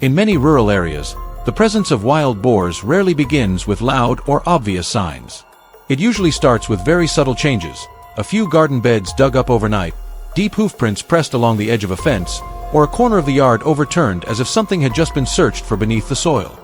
In many rural areas, the presence of wild boars rarely begins with loud or obvious signs. It usually starts with very subtle changes: a few garden beds dug up overnight, deep hoofprints pressed along the edge of a fence, or a corner of the yard overturned as if something had just been searched for beneath the soil.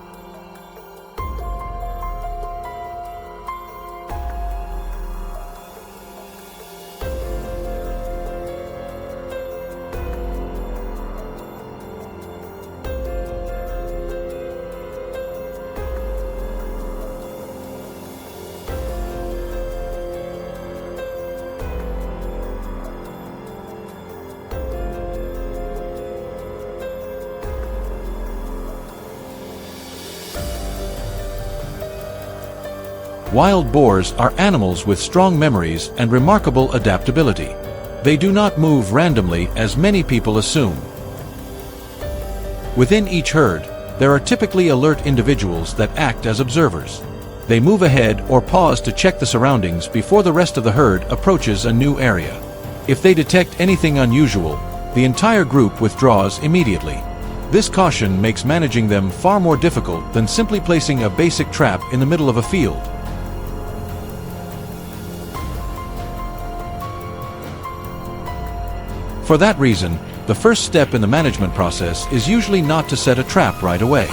Wild boars are animals with strong memories and remarkable adaptability. They do not move randomly as many people assume. Within each herd, there are typically alert individuals that act as observers. They move ahead or pause to check the surroundings before the rest of the herd approaches a new area. If they detect anything unusual, the entire group withdraws immediately. This caution makes managing them far more difficult than simply placing a basic trap in the middle of a field. For that reason, the first step in the management process is usually not to set a trap right away.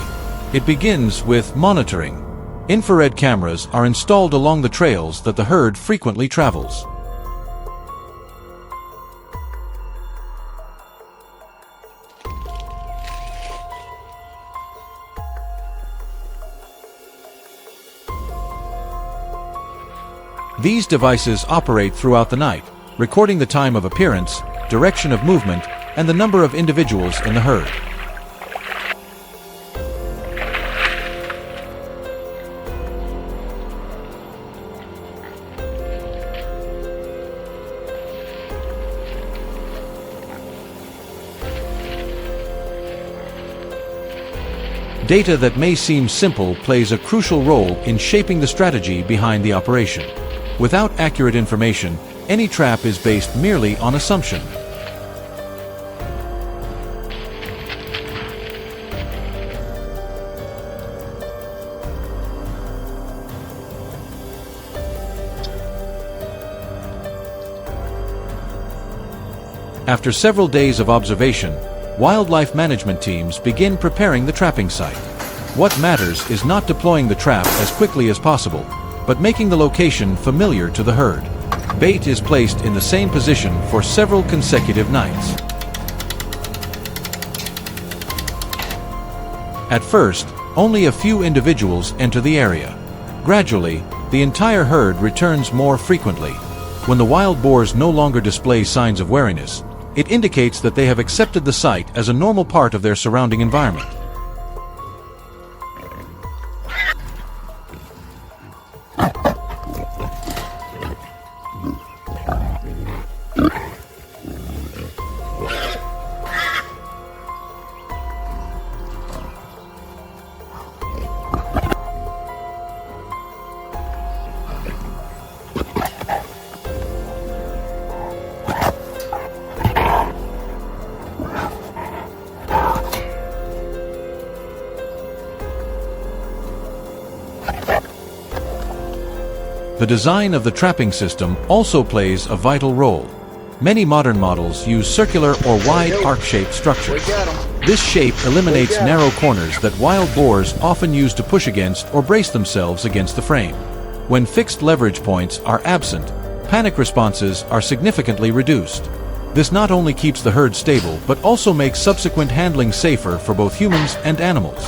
It begins with monitoring. Infrared cameras are installed along the trails that the herd frequently travels. These devices operate throughout the night, recording the time of appearance, direction of movement, and the number of individuals in the herd. Data that may seem simple plays a crucial role in shaping the strategy behind the operation. Without accurate information, any trap is based merely on assumption. After several days of observation, wildlife management teams begin preparing the trapping site. What matters is not deploying the trap as quickly as possible, but making the location familiar to the herd. Bait is placed in the same position for several consecutive nights. At first, only a few individuals enter the area. Gradually, the entire herd returns more frequently. When the wild boars no longer display signs of wariness, it indicates that they have accepted the site as a normal part of their surrounding environment. The design of the trapping system also plays a vital role. Many modern models use circular or wide arc-shaped structures. This shape eliminates narrow corners that wild boars often use to push against or brace themselves against the frame. When fixed leverage points are absent, panic responses are significantly reduced. This not only keeps the herd stable but also makes subsequent handling safer for both humans and animals.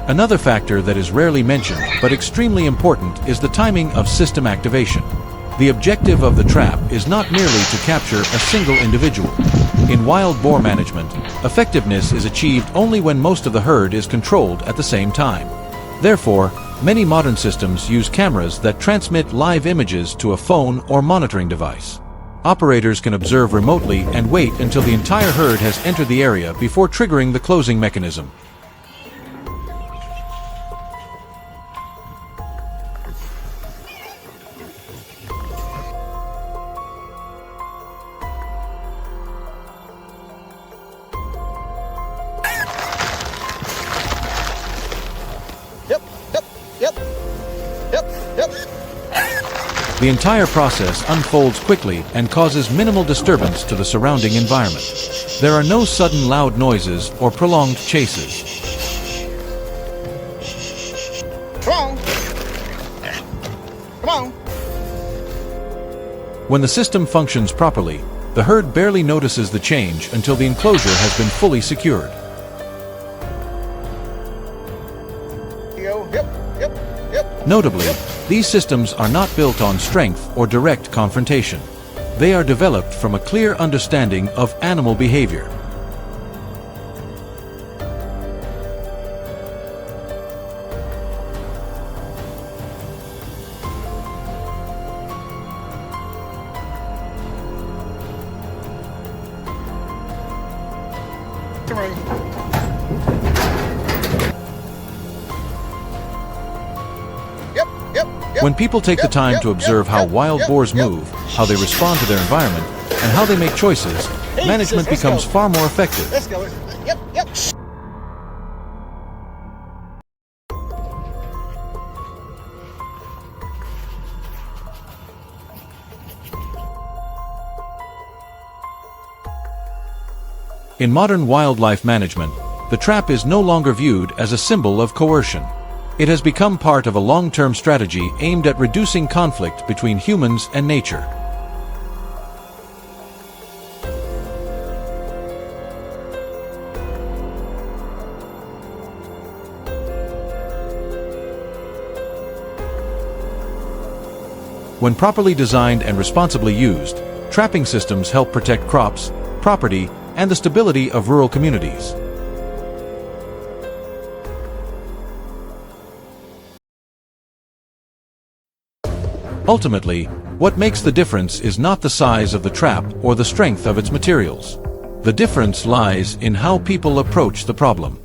Another factor that is rarely mentioned but extremely important is the timing of system activation. The objective of the trap is not merely to capture a single individual. In wild boar management, effectiveness is achieved only when most of the herd is controlled at the same time. Therefore, many modern systems use cameras that transmit live images to a phone or monitoring device. Operators can observe remotely and wait until the entire herd has entered the area before triggering the closing mechanism. The entire process unfolds quickly and causes minimal disturbance to the surrounding environment. There are no sudden loud noises or prolonged chases. Come on. Come on. When the system functions properly, the herd barely notices the change until the enclosure has been fully secured. Notably, these systems are not built on strength or direct confrontation. They are developed from a clear understanding of animal behavior. When people take the time to observe how wild boars move, how they respond to their environment, and how they make choices, management becomes far more effective. Let's go. Yep, yep. In modern wildlife management, the trap is no longer viewed as a symbol of coercion. It has become part of a long-term strategy aimed at reducing conflict between humans and nature. When properly designed and responsibly used, trapping systems help protect crops, property, and the stability of rural communities. Ultimately, what makes the difference is not the size of the trap or the strength of its materials. The difference lies in how people approach the problem.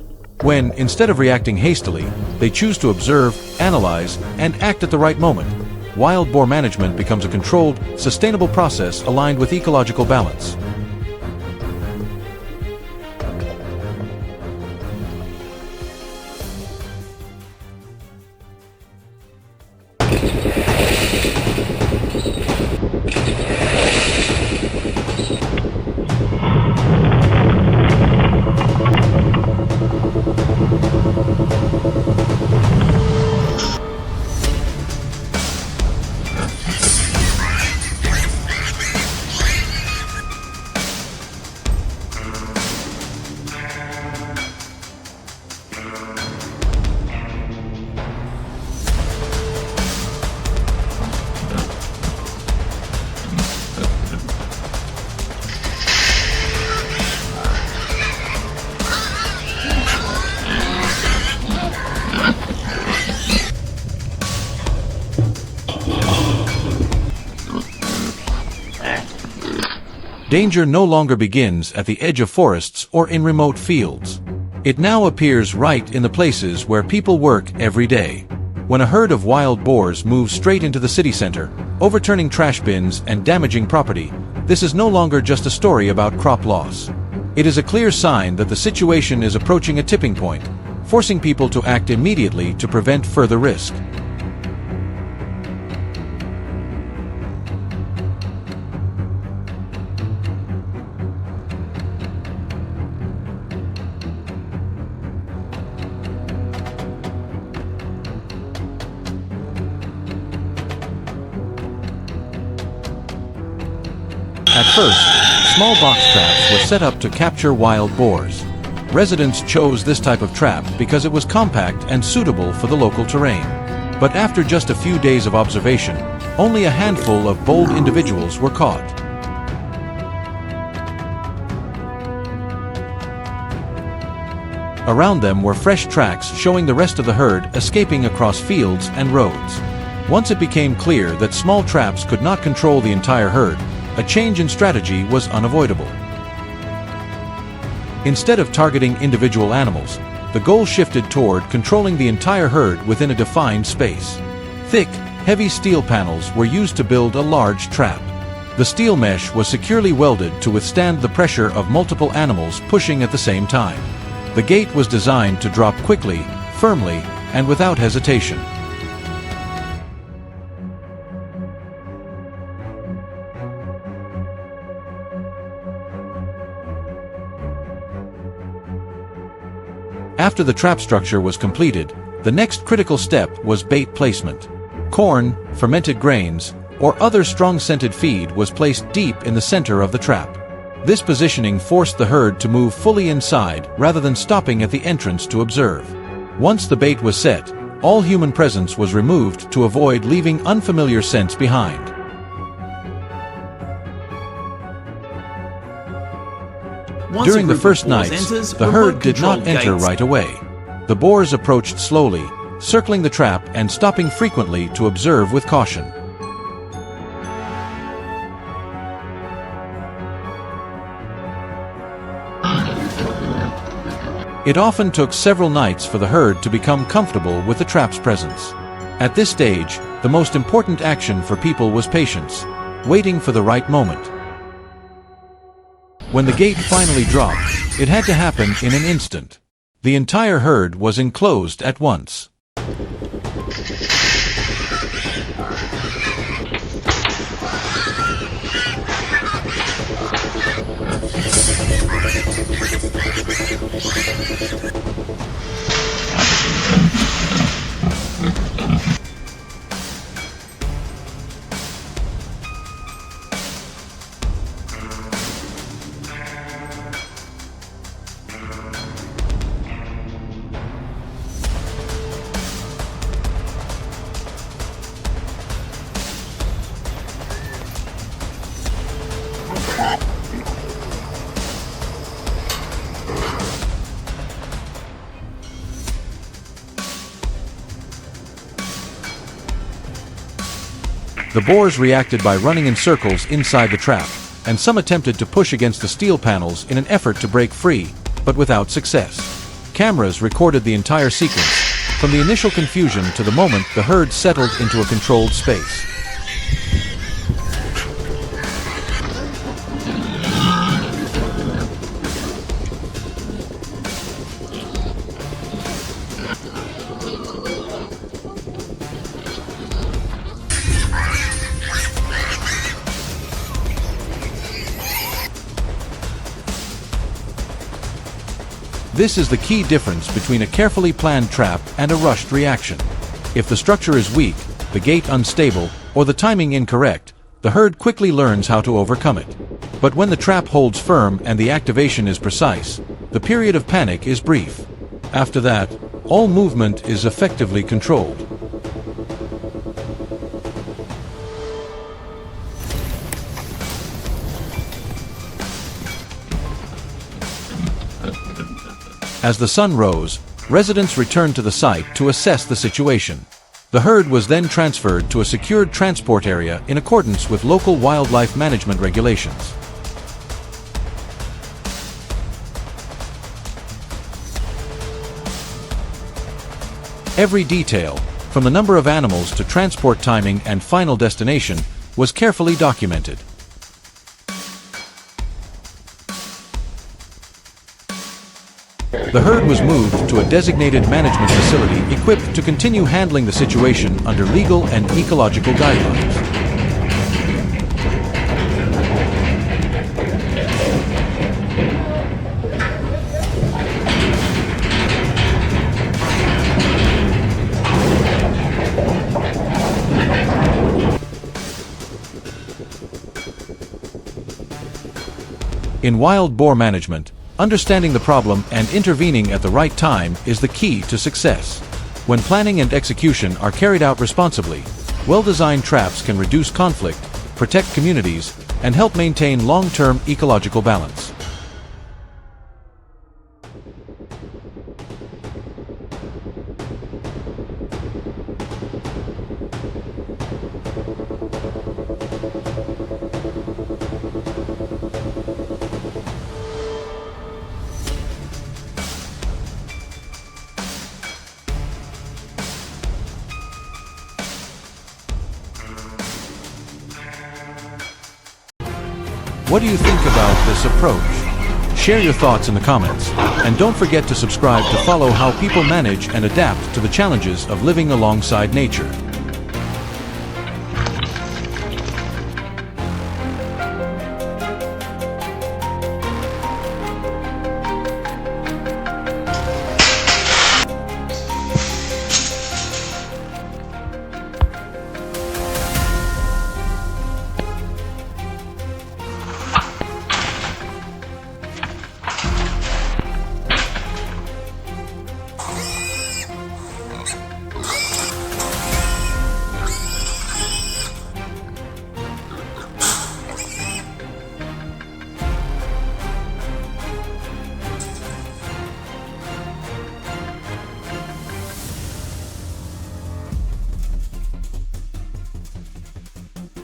When, instead of reacting hastily, they choose to observe, analyze, and act at the right moment, wild boar management becomes a controlled, sustainable process aligned with ecological balance. Danger no longer begins at the edge of forests or in remote fields. It now appears right in the places where people work every day. When a herd of wild boars moves straight into the city center, overturning trash bins and damaging property, this is no longer just a story about crop loss. It is a clear sign that the situation is approaching a tipping point, forcing people to act immediately to prevent further risk. At first, small box traps were set up to capture wild boars. Residents chose this type of trap because it was compact and suitable for the local terrain. But after just a few days of observation, only a handful of bold individuals were caught. Around them were fresh tracks showing the rest of the herd escaping across fields and roads. Once it became clear that small traps could not control the entire herd, a change in strategy was unavoidable. Instead of targeting individual animals, the goal shifted toward controlling the entire herd within a defined space. Thick, heavy steel panels were used to build a large trap. The steel mesh was securely welded to withstand the pressure of multiple animals pushing at the same time. The gate was designed to drop quickly, firmly, and without hesitation. After the trap structure was completed, the next critical step was bait placement. Corn, fermented grains, or other strong-scented feed was placed deep in the center of the trap. This positioning forced the herd to move fully inside rather than stopping at the entrance to observe. Once the bait was set, all human presence was removed to avoid leaving unfamiliar scents behind. During the first nights, the herd did not enter right away. The boars approached slowly, circling the trap and stopping frequently to observe with caution. It often took several nights for the herd to become comfortable with the trap's presence. At this stage, the most important action for people was patience, waiting for the right moment. When the gate finally dropped, it had to happen in an instant. The entire herd was enclosed at once. The boars reacted by running in circles inside the trap, and some attempted to push against the steel panels in an effort to break free, but without success. Cameras recorded the entire sequence, from the initial confusion to the moment the herd settled into a controlled space. This is the key difference between a carefully planned trap and a rushed reaction. If the structure is weak, the gate unstable, or the timing incorrect, the herd quickly learns how to overcome it. But when the trap holds firm and the activation is precise, the period of panic is brief. After that, all movement is effectively controlled. As the sun rose, residents returned to the site to assess the situation. The herd was then transferred to a secured transport area in accordance with local wildlife management regulations. Every detail, from the number of animals to transport timing and final destination, was carefully documented. The herd was moved to a designated management facility equipped to continue handling the situation under legal and ecological guidelines. In wild boar management, understanding the problem and intervening at the right time is the key to success. When planning and execution are carried out responsibly, well-designed traps can reduce conflict, protect communities, and help maintain long-term ecological balance. What do you think about this approach? Share your thoughts in the comments, and don't forget to subscribe to follow how people manage and adapt to the challenges of living alongside nature.